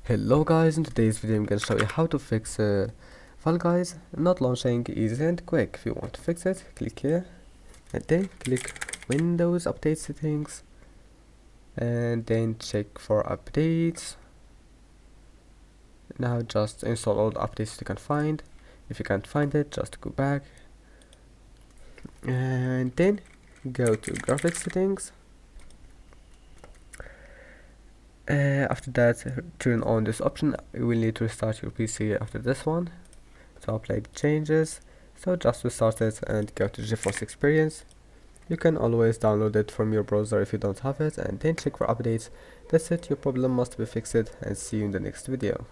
Hello guys, in today's video I'm going to show you how to fix Fall Guys not launching easy and quick. If you want to fix it, click here and then click Windows Update Settings and then check for updates. Now just install all the updates you can find. If you can't find it, just go back and then go to graphics settings. After that, turn on this option. You will need to restart your PC after this one to apply the changes. So just restart it and go to GeForce Experience. You can always download it from your browser if you don't have it, and then check for updates. That's it, your problem must be fixed, and see you in the next video.